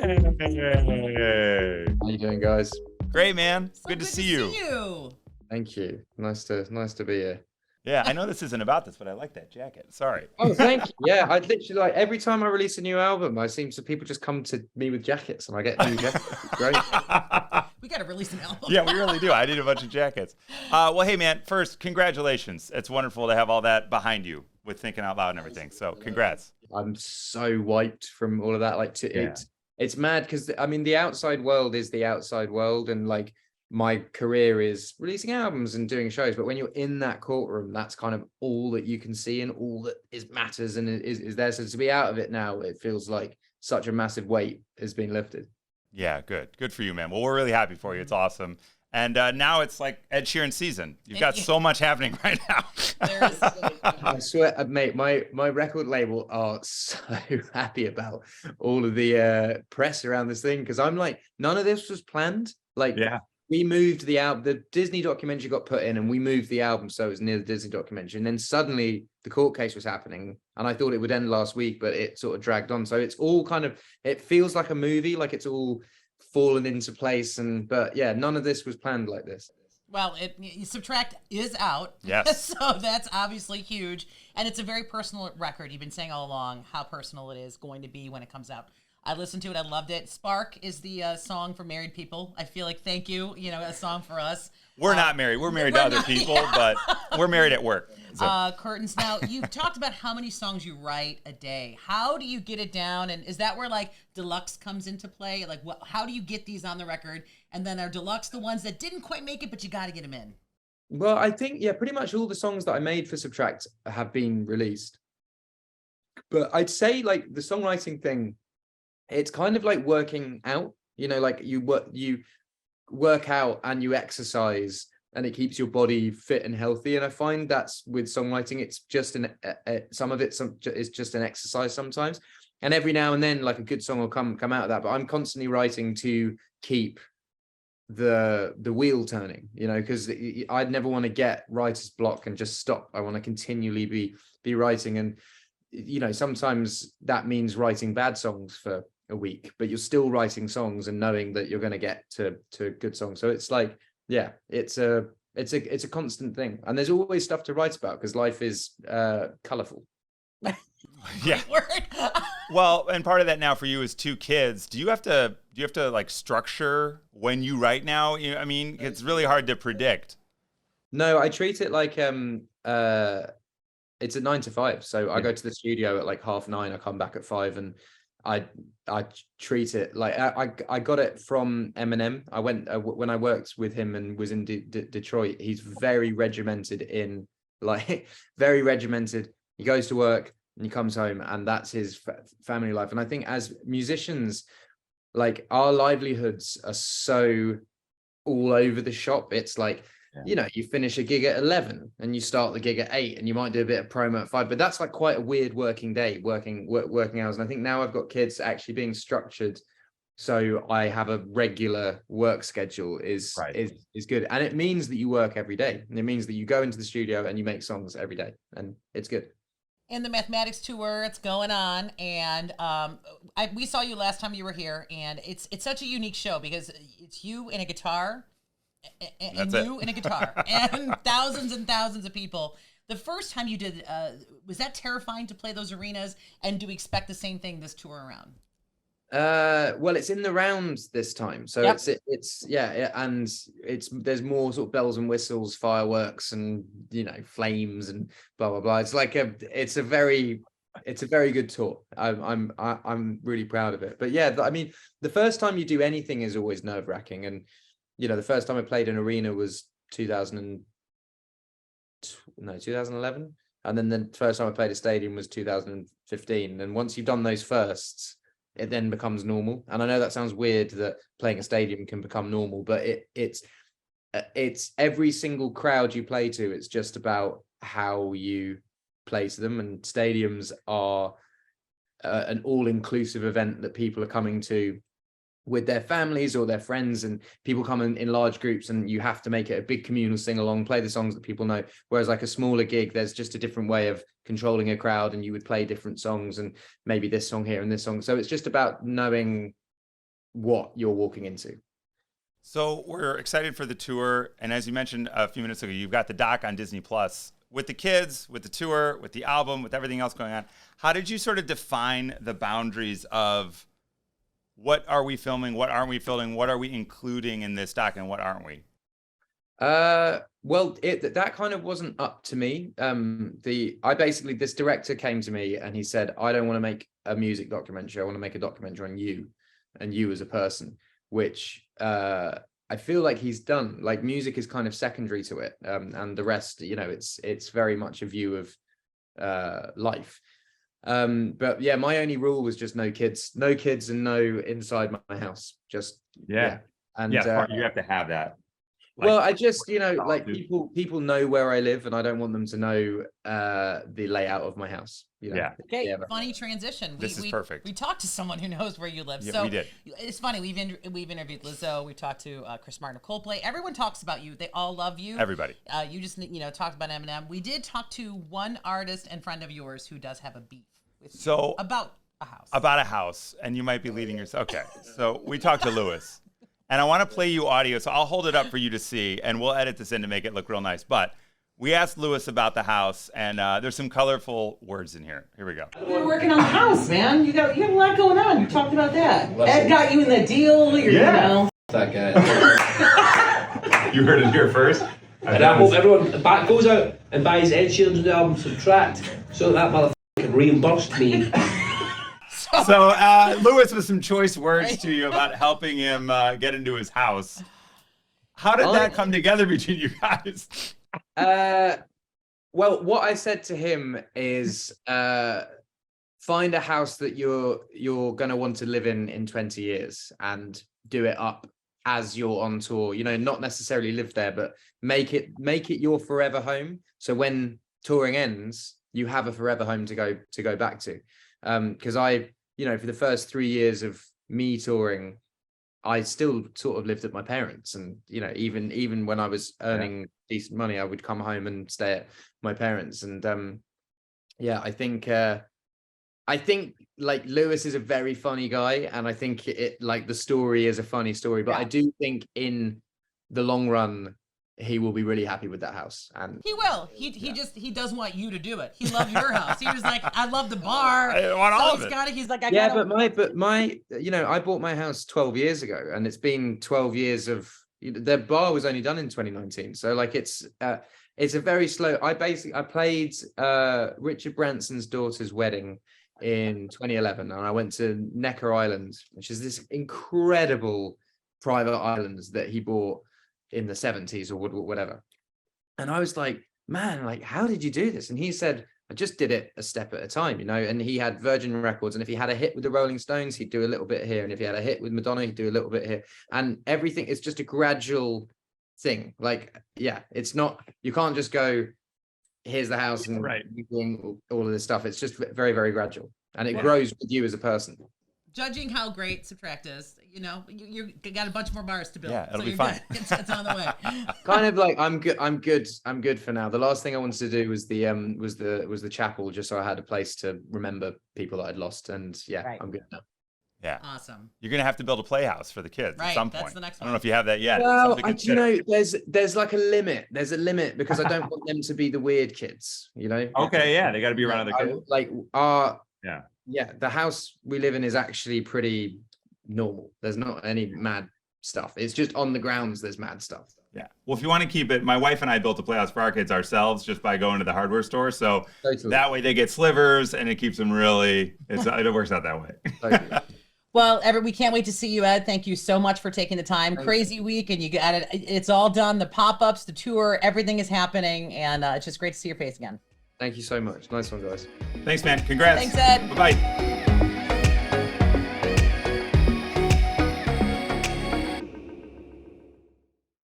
How you doing, guys? Great, man. So Good to see you. Thank you. Nice to be here. Yeah, I know this isn't about this, but I like that jacket. Sorry. Oh, thank you. Yeah, I literally like every time I release a new album, I seem to people just come to me with jackets, and I get new jackets. It's great. We got to release an album. Yeah, we really do. I need a bunch of jackets. Well, hey, man, first, congratulations. It's wonderful to have all that behind you with Thinking Out Loud and everything. So congrats. I'm so wiped from all of that. Like, Yeah. it's mad because I mean, the outside world is the outside world, and like my career is releasing albums and doing shows. But when you're in that courtroom, that's kind of all that you can see and all that is matters and is there. So to be out of it now, it feels like such a massive weight has been lifted. Yeah, good. Good for you, man. Well, we're really happy for you. It's awesome. And now it's like Ed Sheeran season. You've got so much happening right now. I swear, mate, my record label are so happy about all of the press around this thing, because I'm like, none of this was planned. Like, Yeah. we moved the album, the Disney documentary got put in, and we moved the album so it was near the Disney documentary. And then suddenly the court case was happening, and I thought it would end last week, but it sort of dragged on. So it's all kind of, it feels like a movie, like it's all fallen into place. But yeah, none of this was planned like this. Well, Subtract is out. Yes. So that's obviously huge. And it's a very personal record. You've been saying all along how personal it is going to be when it comes out. I listened to it. I loved it. Spark is the song for married people. I feel like, thank you, a song for us. We're not married. We're married to other people, but we're married at work. So. Curtains. Now, you've talked about how many songs you write a day. How do you get it down? And is that where like deluxe comes into play? Like, how do you get these on the record? And then are deluxe the ones that didn't quite make it, but you got to get them in? Well, I think, yeah, pretty much all the songs that I made for Subtract have been released. But I'd say like the songwriting thing, it's kind of like working out, like you work out and you exercise, and it keeps your body fit and healthy. And I find that's with songwriting, it's just some of it is just an exercise sometimes. And every now and then, like a good song will come out of that. But I'm constantly writing to keep the wheel turning, because I'd never want to get writer's block and just stop. I want to continually be writing. And sometimes that means writing bad songs for a week, but you're still writing songs and knowing that you're going to get to good songs. So it's like, yeah, it's a constant thing, and there's always stuff to write about because life is colorful. Yeah. Well, and part of that now for you is 2 kids. Do you have to like structure when you write now? I mean, it's really hard to predict. No, I treat it like it's a 9 to 5. So I go to the studio at like 9:30. I come back at 5, and I treat it like I got it from Eminem. I went when I worked with him and was in Detroit. He's very regimented in very regimented. He goes to work and he comes home, and that's his family life. And I think as musicians, like our livelihoods are so all over the shop. It's like, you finish a gig at 11 and you start the gig at 8, and you might do a bit of promo at 5, but that's like quite a weird working day, working hours. And I think now I've got kids actually being structured, so I have a regular work schedule is good. And it means that you work every day, and it means that you go into the studio and you make songs every day, and it's good. And the Mathematics tour, it's going on, and we saw you last time you were here, and it's such a unique show because it's you and a guitar, and you and a guitar, and thousands of people. The first time you did, was that terrifying to play those arenas? And do we expect the same thing this tour around? Well, it's in the rounds this time, so Yep. it's and there's more sort of bells and whistles, fireworks, and flames and blah blah blah. It's like it's a very good tour. I'm really proud of it. But yeah, I mean, the first time you do anything is always nerve-wracking. And the first time I played an arena was 2011, and then the first time I played a stadium was 2015. And once you've done those firsts, it then becomes normal. And I know that sounds weird that playing a stadium can become normal, but it's every single crowd you play to, it's just about how you play to them. And stadiums are an all-inclusive event that people are coming to with their families or their friends, and people come in large groups, and you have to make it a big communal sing-along, play the songs that people know. Whereas like a smaller gig, there's just a different way of controlling a crowd, and you would play different songs, and maybe this song here and this song. So it's just about knowing what you're walking into. So we're excited for the tour. And as you mentioned a few minutes ago, you've got the doc on Disney Plus. With the kids, with the tour, with the album, with everything else going on, how did you sort of define the boundaries of what are we filming, what aren't we filming, what are we including in this doc, and what aren't we? Well, that kind of wasn't up to me. This director came to me and he said, I don't want to make a music documentary. I want to make a documentary on you and you as a person, which I feel like he's done. Like, music is kind of secondary to it, and the rest, you know, it's very much a view of life. But yeah, my only rule was just no kids, and no inside my house. Just and you have to have that. Well, I just, you know, like people know where I live, and I don't want them to know the layout of my house. You know? Yeah. Okay. Yeah, funny transition. This is perfect. We talked to someone who knows where you live. Yeah, so we did. It's funny. We've interviewed Lizzo. We've talked to Chris Martin of Coldplay. Everyone talks about you. They all love you. Everybody. You just talked about Eminem. We did talk to one artist and friend of yours who does have a beef with you about a house. About a house, and you might be leading yourself. Okay. So we talked to Lewis. And I want to play you audio, so I'll hold it up for you to see, and we'll edit this in to make it look real nice. But we asked Lewis about the house, and there's some colorful words in here. Here we go. You're working on the house, man. You have a lot going on. You talked about that. Ed got you in the deal. You know. That guy. You heard it here first. And I hope everyone goes out and buys Ed Sheeran's new album Subtract, so that motherfucker can reimburse me. So Lewis, with some choice words to you about helping him get into his house. How did that come together between you guys? Well, what I said to him is find a house that you're going to want to live in 20 years and do it up as you're on tour. You know, not necessarily live there, but make it your forever home. So when touring ends, you have a forever home to go back to. Because for the first 3 years of me touring, I still sort of lived at my parents, and even when I was earning decent money, I would come home and stay at my parents. And I think like Lewis is a very funny guy, and I think the story is a funny story, but I do think in the long run he will be really happy with that house. And he will. He does want you to do it. He loved your house. He was like, I love the bar. I want all of it. He's like, but my I bought my house 12 years ago, and it's been 12 years of the bar was only done in 2019. So like it's a very slow. I played Richard Branson's daughter's wedding in 2011, and I went to Necker Island, which is this incredible private island that he bought in the 70s or whatever. And I was like, man, like, how did you do this? And he said, I just did it a step at a time, and he had Virgin Records, and if he had a hit with the Rolling Stones, he'd do a little bit here, and if he had a hit with Madonna, he'd do a little bit here, and everything is just a gradual thing. Like, it's not, you can't just go, here's the house and doing all of this stuff. It's just very, very gradual, and it grows with you as a person. Judging how great Subtract is, you got a bunch more bars to build. Yeah, it'll be fine. It's on the way. Kind of like I'm good for now. The last thing I wanted to do was the chapel, just so I had a place to remember people that I'd lost. And I'm good now. Yeah, awesome. You're gonna have to build a playhouse for the kids at some point. That's the next one. I don't know if you have that yet. Well, there's like a limit. There's a limit because I don't want them to be the weird kids. Okay, yeah, they got to be around other kids. The house we live in is actually pretty normal. There's not any mad stuff. It's just on the grounds there's mad stuff. Yeah. Well, if you want to keep it, my wife and I built a playhouse for our kids ourselves just by going to the hardware store. So that way they get slivers, and it keeps them it works out that way. Totally. Well, we can't wait to see you, Ed. Thank you so much for taking the time. Crazy week, and you got it. It's all done. The pop-ups, the tour, everything is happening, and it's just great to see your face again. Thank you so much. Nice one, guys. Thanks, man. Congrats. Thanks, Ed. Bye-bye.